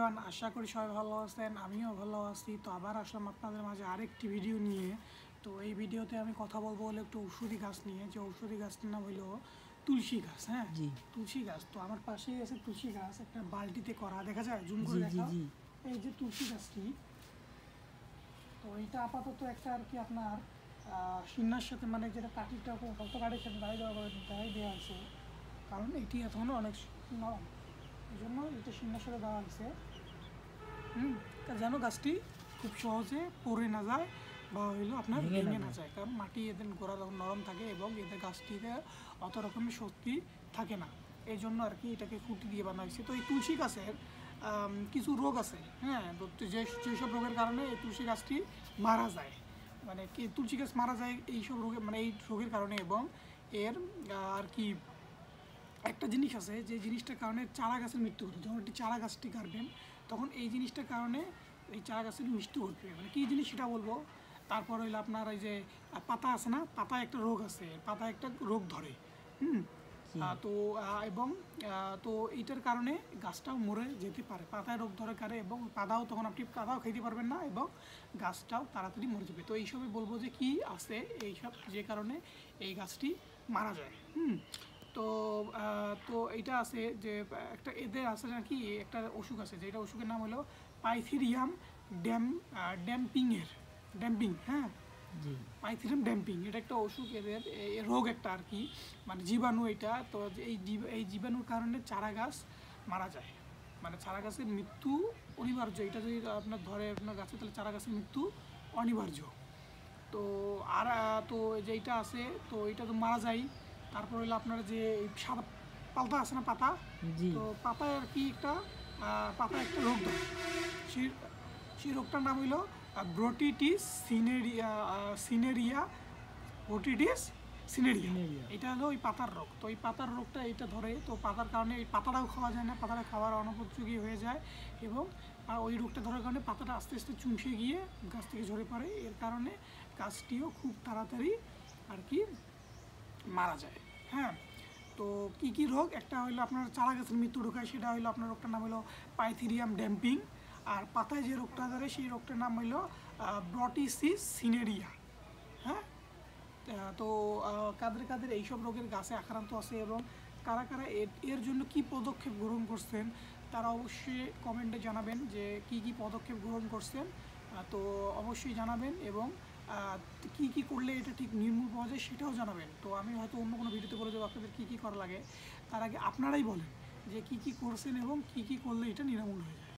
Everyone, আশা করি সবাই ভালো আছেন। আমিও ভালো আছি। তো আবার আসলাম আপনাদের মাঝে আরেকটি ভিডিও নিয়ে। তো এই ভিডিওতে আমি কথা বলবো হলো একটু ঔষধি গাছ নিয়ে, যে ঔষধি গাছটার নাম হলো তুলসী গাছ। হ্যাঁ, জি তুলসী গাছ। তো আমার পাশেই আছে তুলসী গাছ, একটা বালতিতে করা, দেখা যায় জুম জি করে জি দেখা। জি এই যে তুলসী গাছটি, তো এইটা আপাতত একটা আর কি আপনার সিন্নার সাথে, মানে যেটা কাঠিটা শক্ত কাঠির সাথে দাঁড়িয়ে দেওয়া আছে, কারণ এটি এখনও অনেক নরম, এই জন্য এটা সিন্নার সাথে দেওয়া হয়েছে। যেন গাছটি খুব সহজে পড়ে না যায় বা হইলো আপনার ভেঙে না যায়, কারণ মাটি এদের গোড়া তখন নরম থাকে এবং এদের গাছটিতে অত রকমের শক্তি থাকে না, এই জন্য আর কি এটাকে খুঁটি দিয়ে বানা হয়েছে। তো এই তুলসী গাছের কিছু রোগ আছে। হ্যাঁ, তো যেসব রোগের কারণে এই তুলসী গাছটি মারা যায়, মানে কি তুলসী গাছ মারা যায় এইসব রোগে, মানে এই রোগের কারণে। এবং এর আর কি একটা জিনিস আছে, যে জিনিসটার কারণে চারা গাছের মৃত্যু ঘটে। যখন একটি চারা গাছটি কাটবেন, তখন এই জিনিসটার কারণে এই চারা গাছের মৃত্যু ঘটবে। মানে কী জিনিস সেটা বলবো। তারপর হইলো আপনার এই যে পাতা আছে না, পাতায় একটা রোগ আছে, পাতায় একটা রোগ ধরে। তো এবং তো এইটার কারণে গাছটাও মরে যেতে পারে, পাতায় রোগ ধরে কারে, এবং পাতাও তখন আপনি পাতাও খেতে পারবেন না এবং গাছটাও তাড়াতাড়ি মরে যাবে। তো এইসবে বলবো যে কি আছে এইসব, যে কারণে এই গাছটি মারা যায়। তো তো এইটা আছে যে একটা এদের আছে নাকি একটা অসুখ আছে, যেটা অসুখের নাম হলো পাইথিরিয়াম ড্যাম্পিং। হ্যাঁ, জি পাইথিরিয়াম ড্যাম্পিং, এটা একটা অসুখ, এদের রোগ একটা আর কি, মানে জীবাণু এটা। তো এই জীবাণুর কারণে চারা গাছ মারা যায়, মানে চারা গাছের মৃত্যু অনিবার্য। এটা যদি আপনার ধরে আপনার গাছে, তাহলে চারা গাছের মৃত্যু অনিবার্য। তো আর তো যেইটা আছে, তো এটা তো মারা যায়। তারপর হলো আপনার যে সাদা পাতা আছে না, পাতা, জি তো পাতায় আর কি একটা পাতায় একটা রোগ ধরে। সেই সেই রোগটার নাম হইলো ব্রোটিটিস সিনেরিয়া ব্রোটিটিস সিনেরিয়া। সিনেরিয়া। এটা হলো ওই পাতার রোগ। তো এই পাতার রোগটা এটা ধরে, তো পাতার কারণে এই পাতাটাও খাওয়া যায় না, পাতাটা খাওয়ার অনুপযোগী হয়ে যায়। এবং ওই রোগটা ধরার কারণে পাতাটা আস্তে আস্তে চুষে গিয়ে গাছ থেকে ঝরে পড়ে, এর কারণে গাছটিও খুব তাড়াতাড়ি আর কি মারা যায়। হ্যাঁ, তো কী কী রোগ, একটা হলো আপনার চারা গাছের মৃত্যু ঢোকায়, সেটা হলো আপনার রোগটার নাম হলো পাইথিরিয়াম ড্যাম্পিং। আর পাতায় যে রোগটা ধরে, সেই রোগটার নাম হলো ব্রটিসিস সিনেরিয়া। হ্যাঁ, তো কাদের কাদের এইসব রোগের গাছে আক্রান্ত আছে এবং কারা কারা এর জন্য কি পদক্ষেপ গ্রহণ করছেন, তারা অবশ্যই কমেন্টে জানাবেন যে কি কি পদক্ষেপ গ্রহণ করছেন। তো অবশ্যই জানাবেন, এবং কি কি করলে এটা ঠিক নির্মূল পাওয়া যায় সেটাও জানাবেন। তো আমি হয়তো অন্য কোনো ভিডিওতে বলে দেবো আপনাদের কী কী করা লাগে, তার আগে আপনারাই বলেন যে কি কি করছেন এবং কি কি করলে এটা নিরামূল হয়ে যায়।